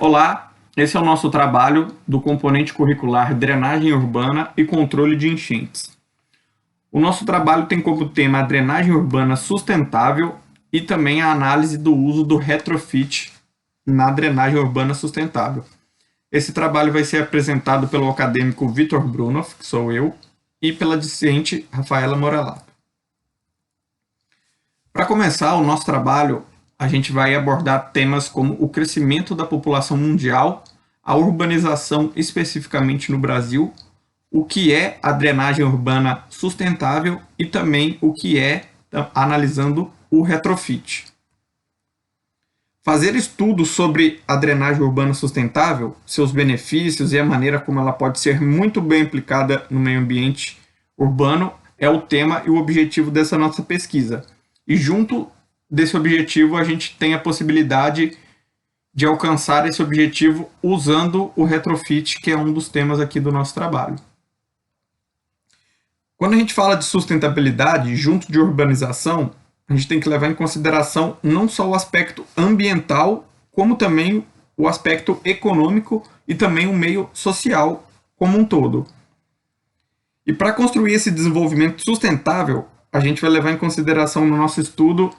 Olá, esse é o nosso trabalho do componente curricular Drenagem Urbana e Controle de Enchentes. O nosso trabalho tem como tema a drenagem urbana sustentável e também a análise do uso do retrofit na drenagem urbana sustentável. Esse trabalho vai ser apresentado pelo acadêmico Vitor Brunoff, que sou eu, e pela discente Rafaela Morelato. Para começar o nosso trabalho, a gente vai abordar temas como o crescimento da população mundial, a urbanização especificamente no Brasil, o que é a drenagem urbana sustentável e também o que é analisando o retrofit. Fazer estudos sobre a drenagem urbana sustentável, seus benefícios e a maneira como ela pode ser muito bem aplicada no meio ambiente urbano é o tema e o objetivo dessa nossa pesquisa. E junto desse objetivo a gente tem a possibilidade de alcançar esse objetivo usando o retrofit, que é um dos temas aqui do nosso trabalho. Quando a gente fala de sustentabilidade junto de urbanização, a gente tem que levar em consideração não só o aspecto ambiental, como também o aspecto econômico e também o meio social como um todo. E para construir esse desenvolvimento sustentável, a gente vai levar em consideração no nosso estudo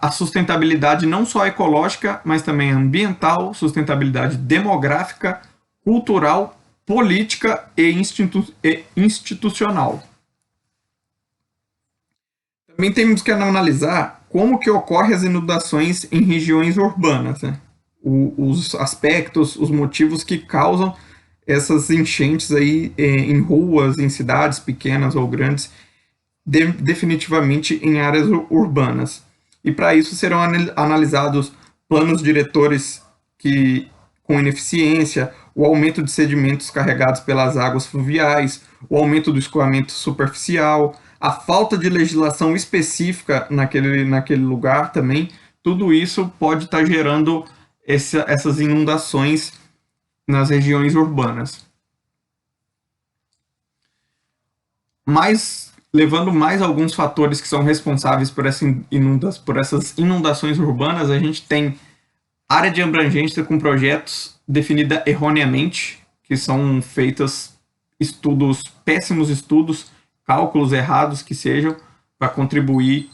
a sustentabilidade não só ecológica, mas também ambiental, sustentabilidade demográfica, cultural, política e institucional. Também temos que analisar como que ocorrem as inundações em regiões urbanas, né? Os aspectos, os motivos que causam essas enchentes aí em ruas, em cidades pequenas ou grandes, definitivamente em áreas urbanas. E para isso serão analisados planos diretores com ineficiência, o aumento de sedimentos carregados pelas águas fluviais, o aumento do escoamento superficial, a falta de legislação específica naquele lugar também. Tudo isso pode estar gerando essas inundações nas regiões urbanas. Mas levando mais alguns fatores que são responsáveis por essas inundações urbanas, a gente tem área de abrangência com projetos definida erroneamente, que são feitos péssimos estudos, cálculos errados que sejam, para contribuir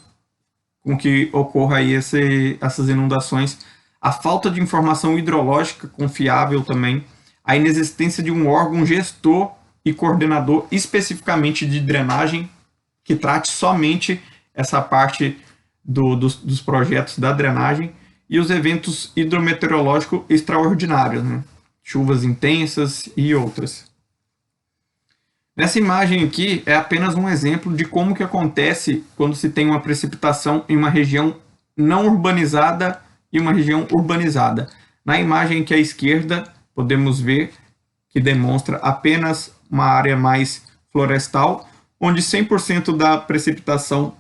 com que ocorra aí essas inundações. A falta de informação hidrológica confiável também, a inexistência de um órgão gestor e coordenador especificamente de drenagem, que trate somente essa parte dos projetos da drenagem, e os eventos hidrometeorológicos extraordinários, né? Chuvas intensas e outras. Nessa imagem aqui é apenas um exemplo de como que acontece quando se tem uma precipitação em uma região não urbanizada e uma região urbanizada. Na imagem aqui à esquerda, podemos ver que demonstra apenas uma área mais florestal, onde 100% da precipitação,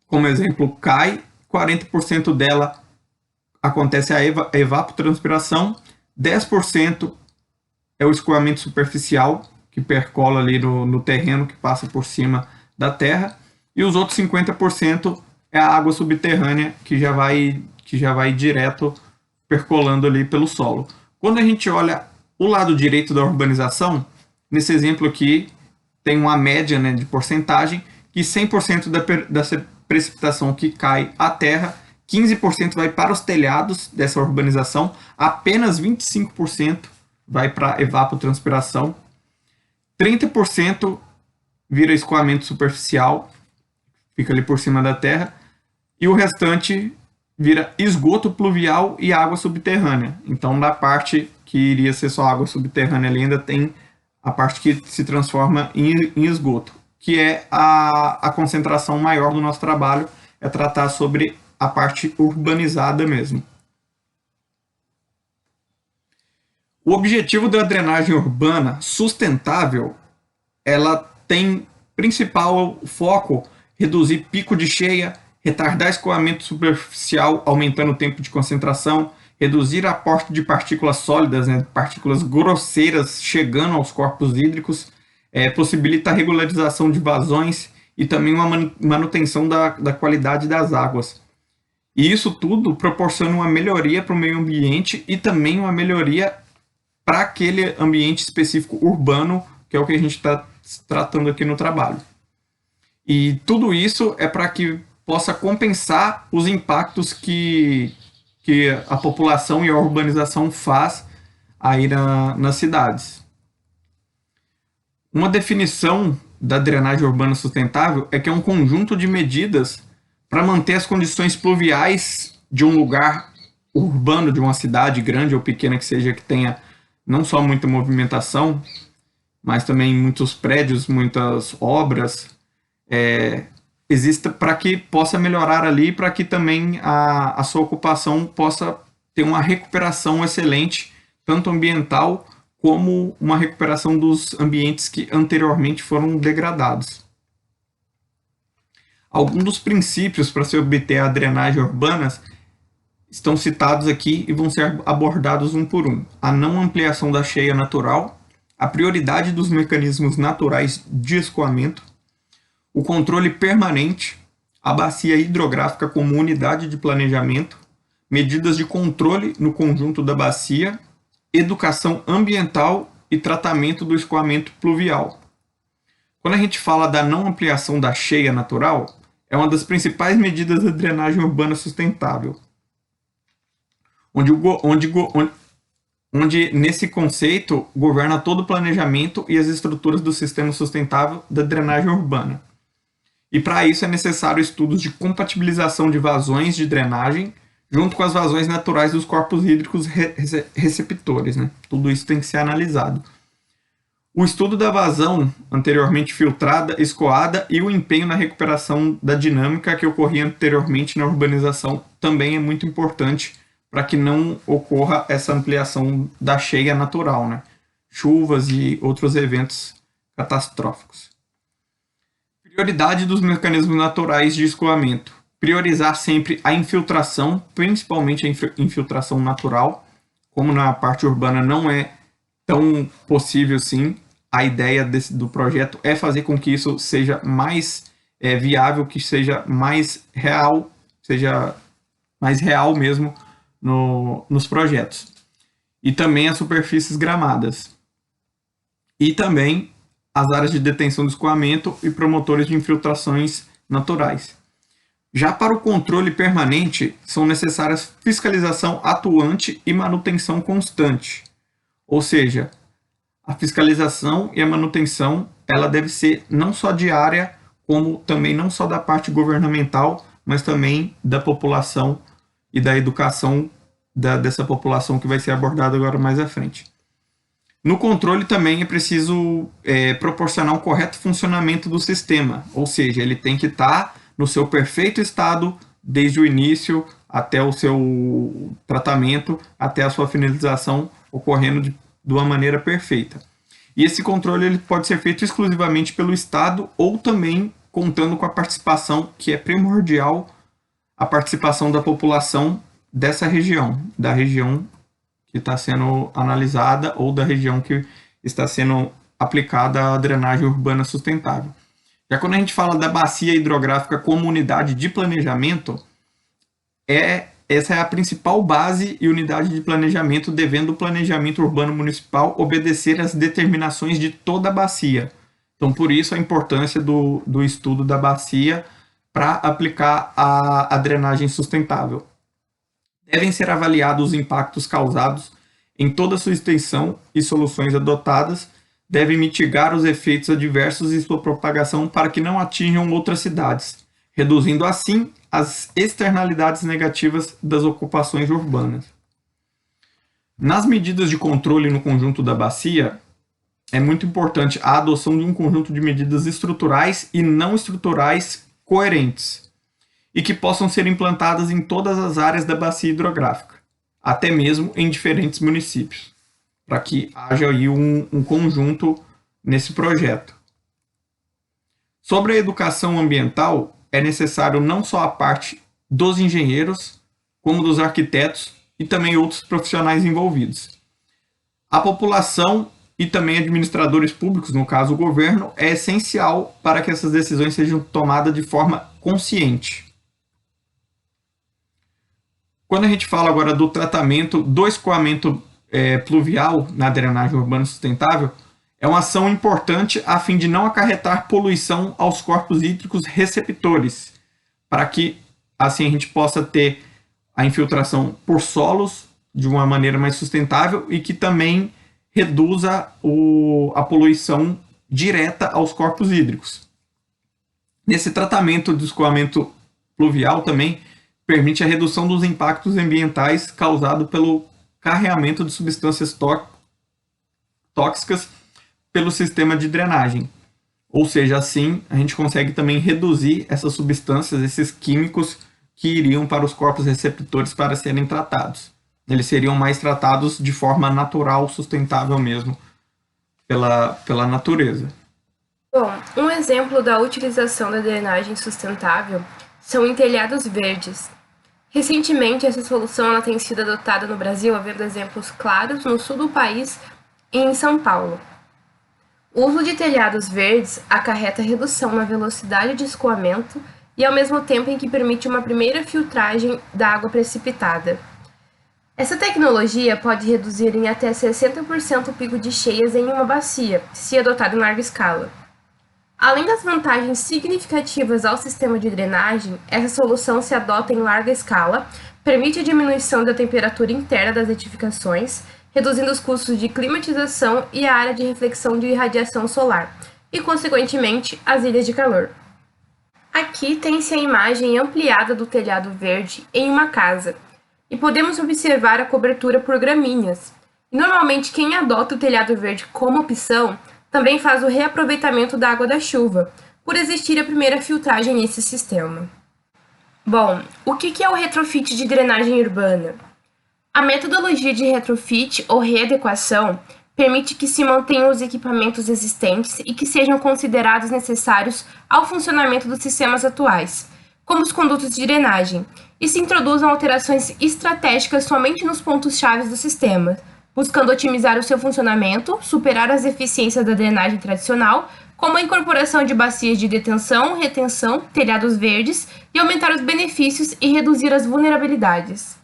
como exemplo, cai, 40% dela acontece a evapotranspiração, 10% é o escoamento superficial, que percola ali no terreno, que passa por cima da terra, e os outros 50% é a água subterrânea, que já vai direto percolando ali pelo solo. Quando a gente olha o lado direito da urbanização, nesse exemplo aqui, tem uma média, né, de porcentagem, que 100% dessa precipitação que cai à terra, 15% vai para os telhados dessa urbanização, apenas 25% vai para a evapotranspiração, 30% vira escoamento superficial, fica ali por cima da terra, e o restante vira esgoto pluvial e água subterrânea. Então, na parte que iria ser só água subterrânea, ali ainda tem a parte que se transforma em esgoto, que é a concentração maior do nosso trabalho, é tratar sobre a parte urbanizada mesmo. O objetivo da drenagem urbana sustentável, ela tem principal foco reduzir pico de cheia, retardar escoamento superficial, aumentando o tempo de concentração, reduzir aporte de partículas sólidas, né, partículas grosseiras chegando aos corpos hídricos, possibilita a regularização de vazões e também uma manutenção da qualidade das águas. E isso tudo proporciona uma melhoria para o meio ambiente e também uma melhoria para aquele ambiente específico urbano, que é o que a gente está tratando aqui no trabalho. E tudo isso é para que possa compensar os impactos que a população e a urbanização faz aí nas cidades. Uma definição da drenagem urbana sustentável é que é um conjunto de medidas para manter as condições pluviais de um lugar urbano, de uma cidade grande ou pequena que seja, que tenha não só muita movimentação, mas também muitos prédios, muitas obras, exista para que possa melhorar ali, para que também a sua ocupação possa ter uma recuperação excelente, tanto ambiental como uma recuperação dos ambientes que anteriormente foram degradados. Alguns dos princípios para se obter a drenagem urbana estão citados aqui e vão ser abordados um por um. A não ampliação da cheia natural, a prioridade dos mecanismos naturais de escoamento, o controle permanente, a bacia hidrográfica como unidade de planejamento, medidas de controle no conjunto da bacia, educação ambiental e tratamento do escoamento pluvial. Quando a gente fala da não ampliação da cheia natural, é uma das principais medidas da drenagem urbana sustentável, onde nesse conceito governa todo o planejamento e as estruturas do sistema sustentável da drenagem urbana. E para isso é necessário estudos de compatibilização de vazões de drenagem junto com as vazões naturais dos corpos hídricos receptores, né? Tudo isso tem que ser analisado. O estudo da vazão anteriormente filtrada, escoada e o empenho na recuperação da dinâmica que ocorria anteriormente na urbanização também é muito importante para que não ocorra essa ampliação da cheia natural, né? Chuvas e outros eventos catastróficos. Prioridade dos mecanismos naturais de escoamento. Priorizar sempre a infiltração, principalmente a infiltração natural. Como na parte urbana não é tão possível assim, a ideia do projeto é fazer com que isso seja mais viável, que seja mais real mesmo nos projetos. E também as superfícies gramadas. E também as áreas de detenção do escoamento e promotores de infiltrações naturais. Já para o controle permanente, são necessárias fiscalização atuante e manutenção constante. Ou seja, a fiscalização e a manutenção ela deve ser não só diária, como também não só da parte governamental, mas também da população e da educação dessa população que vai ser abordada agora mais à frente. No controle também é preciso proporcionar um correto funcionamento do sistema, ou seja, ele tem que estar no seu perfeito estado desde o início até o seu tratamento, até a sua finalização ocorrendo de uma maneira perfeita. E esse controle ele pode ser feito exclusivamente pelo Estado ou também contando com a participação, que é primordial, a participação da população dessa região, da região que está sendo analisada ou da região que está sendo aplicada a drenagem urbana sustentável. Já quando a gente fala da bacia hidrográfica como unidade de planejamento, essa é a principal base e unidade de planejamento, devendo o planejamento urbano municipal obedecer às determinações de toda a bacia. Então, por isso a importância do estudo da bacia para aplicar a drenagem sustentável. Devem ser avaliados os impactos causados em toda a sua extensão e soluções adotadas devem mitigar os efeitos adversos e sua propagação para que não atinjam outras cidades, reduzindo assim as externalidades negativas das ocupações urbanas. Nas medidas de controle no conjunto da bacia, é muito importante a adoção de um conjunto de medidas estruturais e não estruturais coerentes, e que possam ser implantadas em todas as áreas da bacia hidrográfica, até mesmo em diferentes municípios, para que haja aí um conjunto nesse projeto. Sobre a educação ambiental, é necessário não só a parte dos engenheiros, como dos arquitetos e também outros profissionais envolvidos. A população e também administradores públicos, no caso o governo, é essencial para que essas decisões sejam tomadas de forma consciente. Quando a gente fala agora do tratamento do escoamento pluvial na drenagem urbana sustentável, é uma ação importante a fim de não acarretar poluição aos corpos hídricos receptores, para que assim a gente possa ter a infiltração por solos de uma maneira mais sustentável e que também reduza a poluição direta aos corpos hídricos. Nesse tratamento de escoamento pluvial também permite a redução dos impactos ambientais causados pelo carreamento de substâncias tóxicas pelo sistema de drenagem. Ou seja, assim a gente consegue também reduzir essas substâncias, esses químicos que iriam para os corpos receptores para serem tratados. Eles seriam mais tratados de forma natural, sustentável mesmo, pela natureza. Bom, um exemplo da utilização da drenagem sustentável são em telhados verdes. Recentemente, essa solução ela tem sido adotada no Brasil, havendo exemplos claros no sul do país e em São Paulo. O uso de telhados verdes acarreta redução na velocidade de escoamento e ao mesmo tempo em que permite uma primeira filtragem da água precipitada. Essa tecnologia pode reduzir em até 60% o pico de cheias em uma bacia, se adotada em larga escala. Além das vantagens significativas ao sistema de drenagem, essa solução se adota em larga escala, permite a diminuição da temperatura interna das edificações, reduzindo os custos de climatização e a área de reflexão de radiação solar, e, consequentemente, as ilhas de calor. Aqui tem-se a imagem ampliada do telhado verde em uma casa, e podemos observar a cobertura por gramíneas. E, normalmente, quem adota o telhado verde como opção também faz o reaproveitamento da água da chuva, por existir a primeira filtragem nesse sistema. Bom, o que é o retrofit de drenagem urbana? A metodologia de retrofit ou readequação permite que se mantenham os equipamentos existentes e que sejam considerados necessários ao funcionamento dos sistemas atuais, como os condutos de drenagem, e se introduzam alterações estratégicas somente nos pontos-chave do sistema, buscando otimizar o seu funcionamento, superar as deficiências da drenagem tradicional, como a incorporação de bacias de detenção, retenção, telhados verdes, e aumentar os benefícios e reduzir as vulnerabilidades.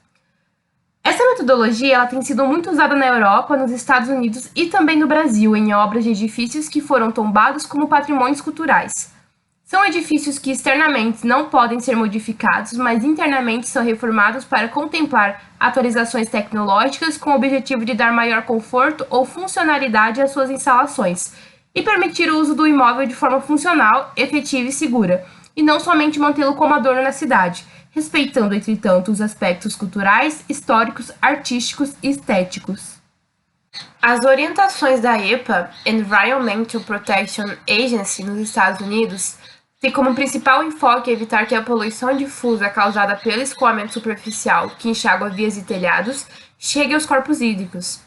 Essa metodologia ela tem sido muito usada na Europa, nos Estados Unidos e também no Brasil, em obras de edifícios que foram tombados como patrimônios culturais. São edifícios que externamente não podem ser modificados, mas internamente são reformados para contemplar atualizações tecnológicas com o objetivo de dar maior conforto ou funcionalidade às suas instalações e permitir o uso do imóvel de forma funcional, efetiva e segura, e não somente mantê-lo como adorno na cidade, respeitando, entretanto, os aspectos culturais, históricos, artísticos e estéticos. As orientações da EPA, Environmental Protection Agency, nos Estados Unidos, tem como principal enfoque evitar que a poluição difusa causada pelo escoamento superficial, que enxágua vias e telhados, chegue aos corpos hídricos.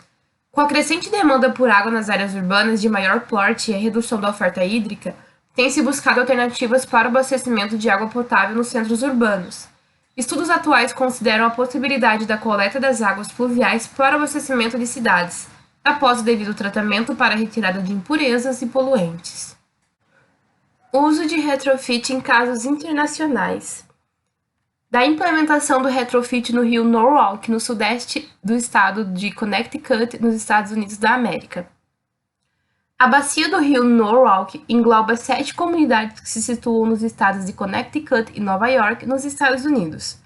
Com a crescente demanda por água nas áreas urbanas de maior porte e a redução da oferta hídrica, tem-se buscado alternativas para o abastecimento de água potável nos centros urbanos. Estudos atuais consideram a possibilidade da coleta das águas pluviais para o abastecimento de cidades, após o devido tratamento para a retirada de impurezas e poluentes. Uso de retrofit em casos internacionais. Da implementação do retrofit no rio Norwalk, no sudeste do estado de Connecticut, nos Estados Unidos da América. A bacia do rio Norwalk engloba 7 comunidades que se situam nos estados de Connecticut e Nova York, nos Estados Unidos.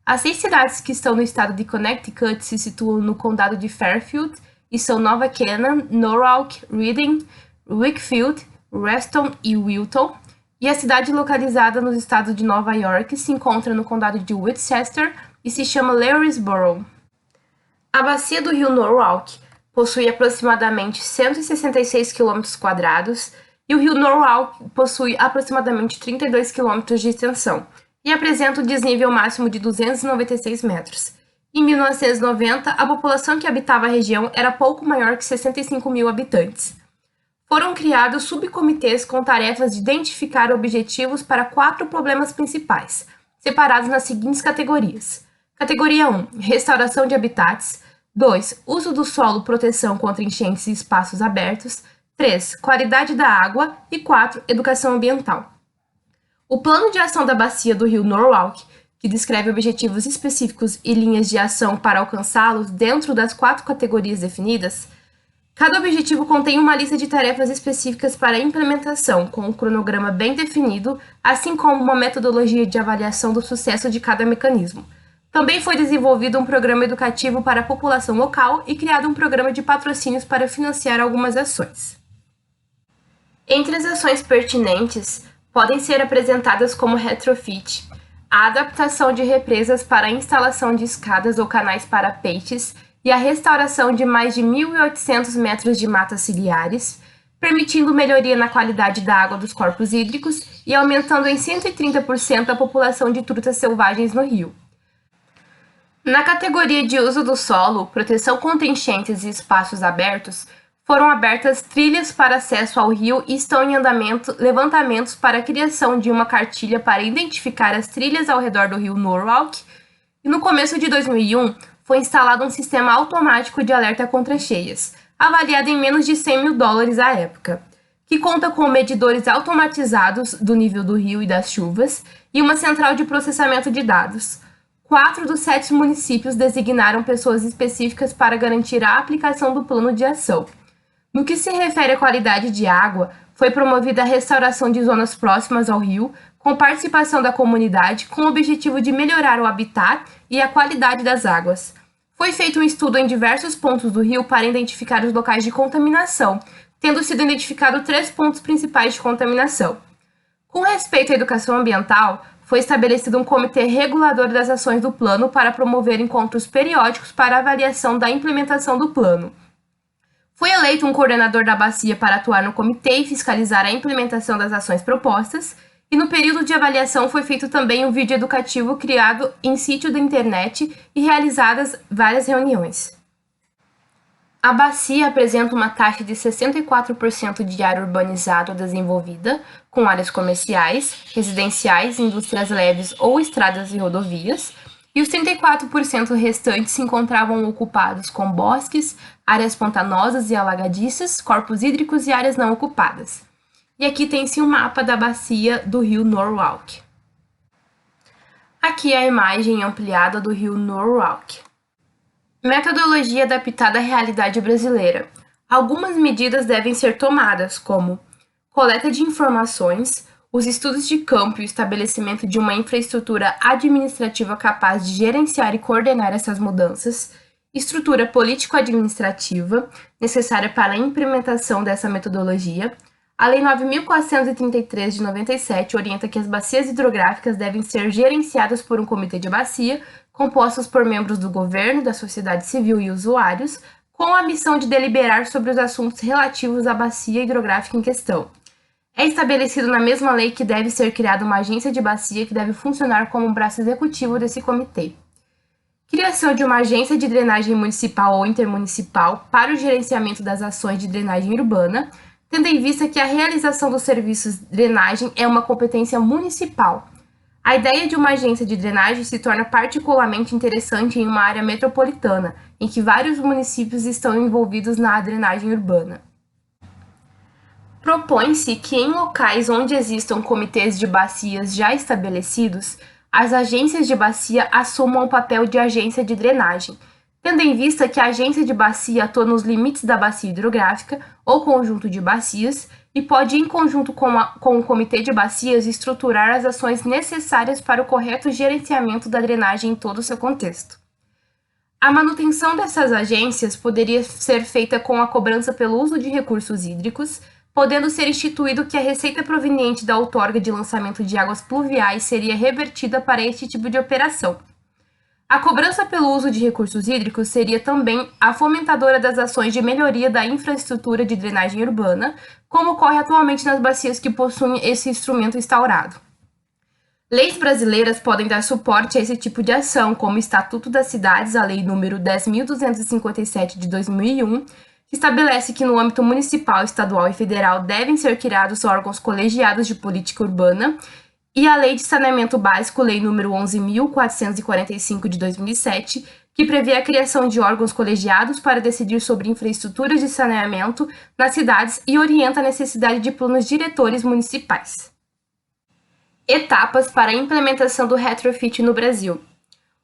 As 6 cidades que estão no estado de Connecticut se situam no condado de Fairfield e são Nova Canaan, Norwalk, Reading, Wakefield, Reston e Wilton, e a cidade localizada nos estados de Nova York se encontra no condado de Westchester e se chama Lewisboro. A bacia do rio Norwalk possui aproximadamente 166 km² e o rio Norwalk possui aproximadamente 32 km de extensão e apresenta um desnível máximo de 296 metros. Em 1990, a população que habitava a região era pouco maior que 65 mil habitantes. Foram criados subcomitês com tarefas de identificar objetivos para 4 problemas principais, separados nas seguintes categorias. Categoria 1, restauração de habitats. 2, uso do solo, proteção contra enchentes e espaços abertos. 3, qualidade da água. E 4, educação ambiental. O plano de ação da bacia do rio Norwalk que descreve objetivos específicos e linhas de ação para alcançá-los dentro das 4 categorias definidas, cada objetivo contém uma lista de tarefas específicas para implementação, com um cronograma bem definido, assim como uma metodologia de avaliação do sucesso de cada mecanismo. Também foi desenvolvido um programa educativo para a população local e criado um programa de patrocínios para financiar algumas ações. Entre as ações pertinentes, podem ser apresentadas como retrofit, a adaptação de represas para a instalação de escadas ou canais para peixes e a restauração de mais de 1.800 metros de matas ciliares, permitindo melhoria na qualidade da água dos corpos hídricos e aumentando em 130% a população de trutas selvagens no rio. Na categoria de uso do solo, proteção contra enchentes e espaços abertos, foram abertas trilhas para acesso ao rio e estão em andamento levantamentos para a criação de uma cartilha para identificar as trilhas ao redor do rio Norwalk, e no começo de 2001 foi instalado um sistema automático de alerta contra cheias, avaliado em menos de $100 mil à época, que conta com medidores automatizados do nível do rio e das chuvas e uma central de processamento de dados. 4 dos 7 municípios designaram pessoas específicas para garantir a aplicação do plano de ação. No que se refere à qualidade de água, foi promovida a restauração de zonas próximas ao rio, com participação da comunidade, com o objetivo de melhorar o habitat e a qualidade das águas. Foi feito um estudo em diversos pontos do rio para identificar os locais de contaminação, tendo sido identificados 3 pontos principais de contaminação. Com respeito à educação ambiental, foi estabelecido um comitê regulador das ações do plano para promover encontros periódicos para avaliação da implementação do plano. Foi eleito um coordenador da bacia para atuar no comitê e fiscalizar a implementação das ações propostas, e no período de avaliação foi feito também um vídeo educativo criado em sítio da internet e realizadas várias reuniões. A bacia apresenta uma taxa de 64% de área urbanizada ou desenvolvida, com áreas comerciais, residenciais, indústrias leves ou estradas e rodovias, e os 34% restantes se encontravam ocupados com bosques, áreas pantanosas e alagadiças, corpos hídricos e áreas não ocupadas. E aqui tem-se um mapa da bacia do rio Norwalk. Aqui é a imagem ampliada do rio Norwalk. Metodologia adaptada à realidade brasileira. Algumas medidas devem ser tomadas, como coleta de informações, os estudos de campo e o estabelecimento de uma infraestrutura administrativa capaz de gerenciar e coordenar essas mudanças, estrutura político-administrativa necessária para a implementação dessa metodologia. A Lei 9.433 de 97 orienta que as bacias hidrográficas devem ser gerenciadas por um comitê de bacia, compostos por membros do governo, da sociedade civil e usuários, com a missão de deliberar sobre os assuntos relativos à bacia hidrográfica em questão. É estabelecido na mesma lei que deve ser criada uma agência de bacia que deve funcionar como um braço executivo desse comitê. Criação de uma agência de drenagem municipal ou intermunicipal para o gerenciamento das ações de drenagem urbana, tendo em vista que a realização dos serviços de drenagem é uma competência municipal. A ideia de uma agência de drenagem se torna particularmente interessante em uma área metropolitana, em que vários municípios estão envolvidos na drenagem urbana. Propõe-se que em locais onde existam comitês de bacias já estabelecidos, as agências de bacia assumam o papel de agência de drenagem, tendo em vista que a agência de bacia atua nos limites da bacia hidrográfica ou conjunto de bacias e pode, em conjunto com o comitê de bacias, estruturar as ações necessárias para o correto gerenciamento da drenagem em todo o seu contexto. A manutenção dessas agências poderia ser feita com a cobrança pelo uso de recursos hídricos, podendo ser instituído que a receita proveniente da outorga de lançamento de águas pluviais seria revertida para este tipo de operação. A cobrança pelo uso de recursos hídricos seria também a fomentadora das ações de melhoria da infraestrutura de drenagem urbana, como ocorre atualmente nas bacias que possuem esse instrumento instaurado. Leis brasileiras podem dar suporte a esse tipo de ação, como o Estatuto das Cidades, a Lei nº 10.257 de 2001, que estabelece que no âmbito municipal, estadual e federal devem ser criados órgãos colegiados de política urbana, e a Lei de Saneamento Básico, Lei nº 11.445 de 2007, que prevê a criação de órgãos colegiados para decidir sobre infraestruturas de saneamento nas cidades e orienta a necessidade de planos diretores municipais. Etapas para a implementação do retrofit no Brasil.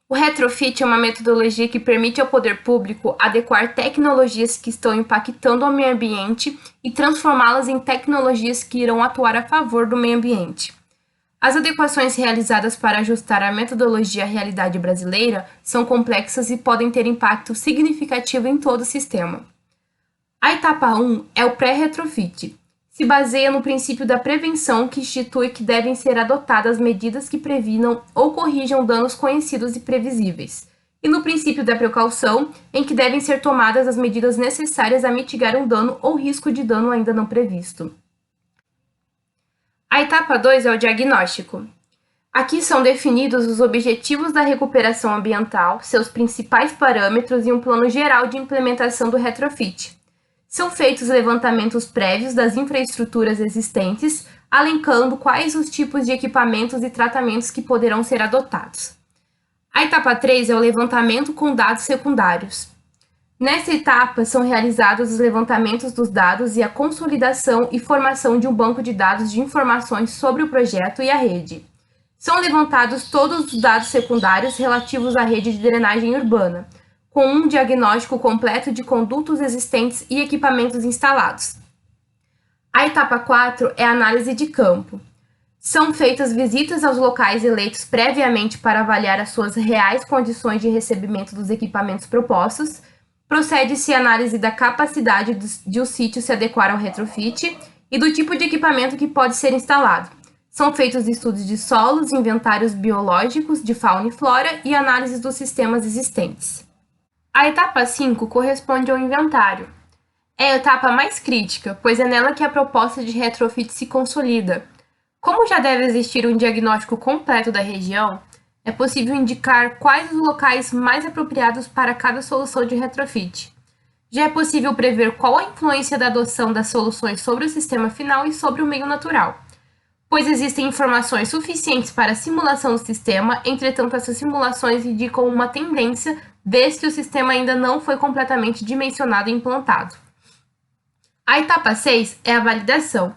O retrofit é uma metodologia que permite ao poder público adequar tecnologias que estão impactando o meio ambiente e transformá-las em tecnologias que irão atuar a favor do meio ambiente. As adequações realizadas para ajustar a metodologia à realidade brasileira são complexas e podem ter impacto significativo em todo o sistema. A etapa 1 é o pré-retrofit. Se baseia no princípio da prevenção, que institui que devem ser adotadas medidas que previnam ou corrijam danos conhecidos e previsíveis, e no princípio da precaução, em que devem ser tomadas as medidas necessárias a mitigar um dano ou risco de dano ainda não previsto. A etapa 2 é o diagnóstico. Aqui são definidos os objetivos da recuperação ambiental, seus principais parâmetros e um plano geral de implementação do retrofit. São feitos levantamentos prévios das infraestruturas existentes, alencando quais os tipos de equipamentos e tratamentos que poderão ser adotados. A etapa 3 é o levantamento com dados secundários. Nessa etapa, são realizados os levantamentos dos dados e a consolidação e formação de um banco de dados de informações sobre o projeto e a rede. São levantados todos os dados secundários relativos à rede de drenagem urbana, com um diagnóstico completo de condutos existentes e equipamentos instalados. A etapa 4 é a análise de campo. São feitas visitas aos locais eleitos previamente para avaliar as suas reais condições de recebimento dos equipamentos propostos, procede-se a análise da capacidade de o sítio se adequar ao retrofit e do tipo de equipamento que pode ser instalado. São feitos estudos de solos, inventários biológicos, de fauna e flora e análises dos sistemas existentes. A etapa 5 corresponde ao inventário. É a etapa mais crítica, pois é nela que a proposta de retrofit se consolida. Como já deve existir um diagnóstico completo da região, é possível indicar quais os locais mais apropriados para cada solução de retrofit. Já é possível prever qual a influência da adoção das soluções sobre o sistema final e sobre o meio natural, pois existem informações suficientes para a simulação do sistema, entretanto essas simulações indicam uma tendência, vez que o sistema ainda não foi completamente dimensionado e implantado. A etapa 6 é a validação.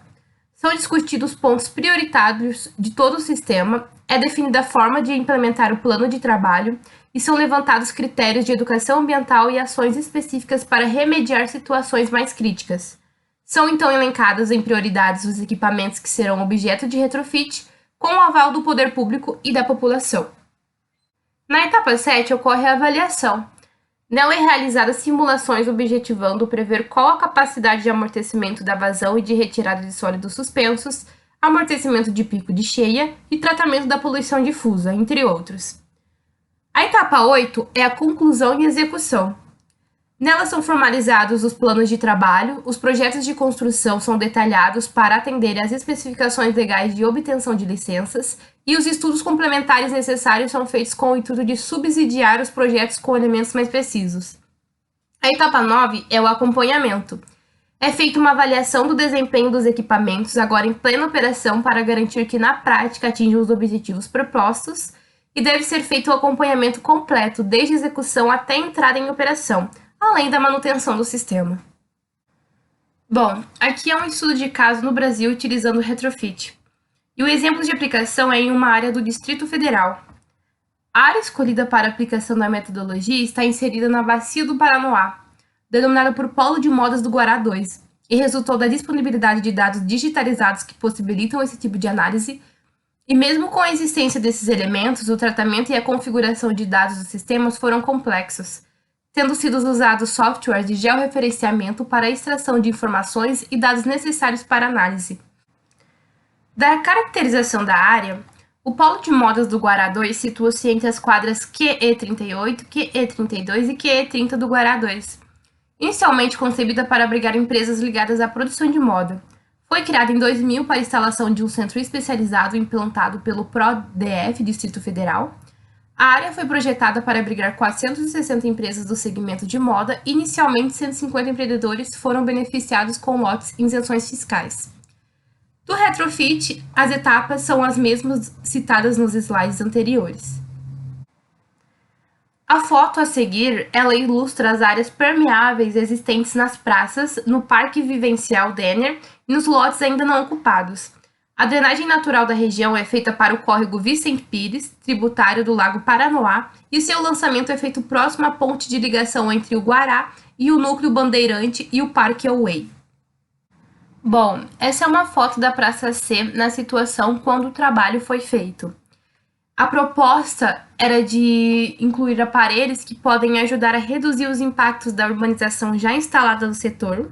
São discutidos pontos prioritários de todo o sistema, é definida a forma de implementar o plano de trabalho e são levantados critérios de educação ambiental e ações específicas para remediar situações mais críticas. São então elencados em prioridades os equipamentos que serão objeto de retrofit, com o aval do poder público e da população. Na etapa 7 ocorre a avaliação. Nela é realizadas simulações objetivando prever qual a capacidade de amortecimento da vazão e de retirada de sólidos suspensos, amortecimento de pico de cheia e tratamento da poluição difusa, entre outros. A etapa 8 é a conclusão e execução. Nela são formalizados os planos de trabalho, os projetos de construção são detalhados para atender às especificações legais de obtenção de licenças e os estudos complementares necessários são feitos com o intuito de subsidiar os projetos com elementos mais precisos. A etapa 9 é o acompanhamento. É feita uma avaliação do desempenho dos equipamentos agora em plena operação para garantir que na prática atinjam os objetivos propostos e deve ser feito o acompanhamento completo desde a execução até a entrada em operação, além da manutenção do sistema. Bom, aqui é um estudo de caso no Brasil utilizando o retrofit. E o exemplo de aplicação é em uma área do Distrito Federal. A área escolhida para a aplicação da metodologia está inserida na Bacia do Paranoá, denominada por Polo de Modas do Guará 2, e resultou da disponibilidade de dados digitalizados que possibilitam esse tipo de análise, e mesmo com a existência desses elementos, o tratamento e a configuração de dados dos sistemas foram complexos, tendo sido usados softwares de georreferenciamento para a extração de informações e dados necessários para análise. Da caracterização da área, o Polo de Modas do Guará 2 situa-se entre as quadras QE38, QE32 e QE30 do Guará 2. Inicialmente concebida para abrigar empresas ligadas à produção de moda, foi criada em 2000 para a instalação de um centro especializado implantado pelo PRODF Distrito Federal. A área foi projetada para abrigar 460 empresas do segmento de moda e inicialmente 150 empreendedores foram beneficiados com lotes em isenções fiscais. Do retrofit, as etapas são as mesmas citadas nos slides anteriores. A foto a seguir, ela ilustra as áreas permeáveis existentes nas praças, no Parque Vivencial Denner e nos lotes ainda não ocupados. A drenagem natural da região é feita para o córrego Vicente Pires, tributário do Lago Paranoá, e seu lançamento é feito próximo à ponte de ligação entre o Guará e o Núcleo Bandeirante e o Parque Away. Bom, essa é uma foto da Praça C na situação quando o trabalho foi feito. A proposta era de incluir aparelhos que podem ajudar a reduzir os impactos da urbanização já instalada no setor.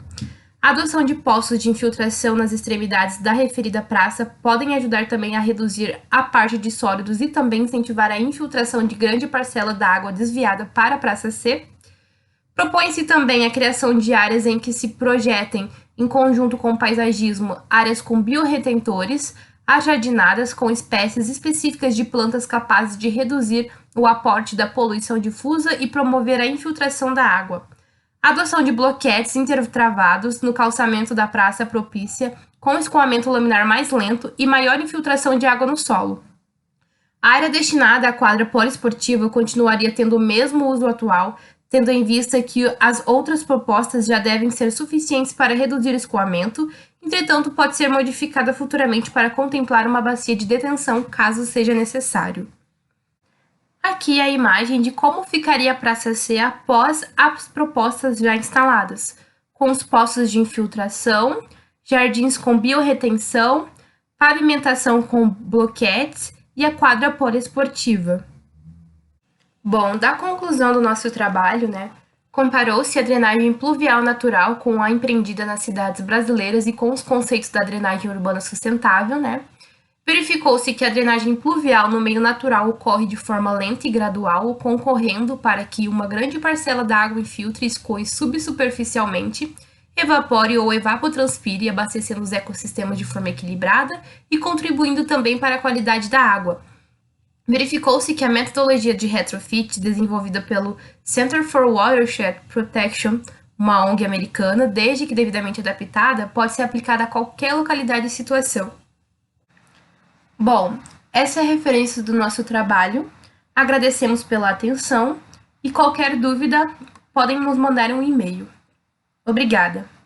A adoção de poços de infiltração nas extremidades da referida praça podem ajudar também a reduzir a parte de sólidos e também incentivar a infiltração de grande parcela da água desviada para a Praça C. Propõe-se também a criação de áreas em que se projetem, em conjunto com o paisagismo, áreas com biorretentores, ajardinadas com espécies específicas de plantas capazes de reduzir o aporte da poluição difusa e promover a infiltração da água. A adoção de bloquetes intertravados no calçamento da praça propícia, com escoamento laminar mais lento e maior infiltração de água no solo. A área destinada à quadra poliesportiva continuaria tendo o mesmo uso atual, tendo em vista que as outras propostas já devem ser suficientes para reduzir o escoamento, entretanto pode ser modificada futuramente para contemplar uma bacia de detenção caso seja necessário. Aqui é a imagem de como ficaria a Praça C após as propostas já instaladas, com os poços de infiltração, jardins com biorretenção, pavimentação com bloquetes e a quadra poliesportiva. Bom, da conclusão do nosso trabalho, comparou-se a drenagem pluvial natural com a empreendida nas cidades brasileiras e com os conceitos da drenagem urbana sustentável, Verificou-se que a drenagem pluvial no meio natural ocorre de forma lenta e gradual, concorrendo para que uma grande parcela da água infiltre e escoe subsuperficialmente, evapore ou evapotranspire, abastecendo os ecossistemas de forma equilibrada e contribuindo também para a qualidade da água. Verificou-se que a metodologia de retrofit desenvolvida pelo Center for Watershed Protection, uma ONG americana, desde que devidamente adaptada, pode ser aplicada a qualquer localidade e situação. Bom, essa é a referência do nosso trabalho. Agradecemos pela atenção e qualquer dúvida podem nos mandar um e-mail. Obrigada!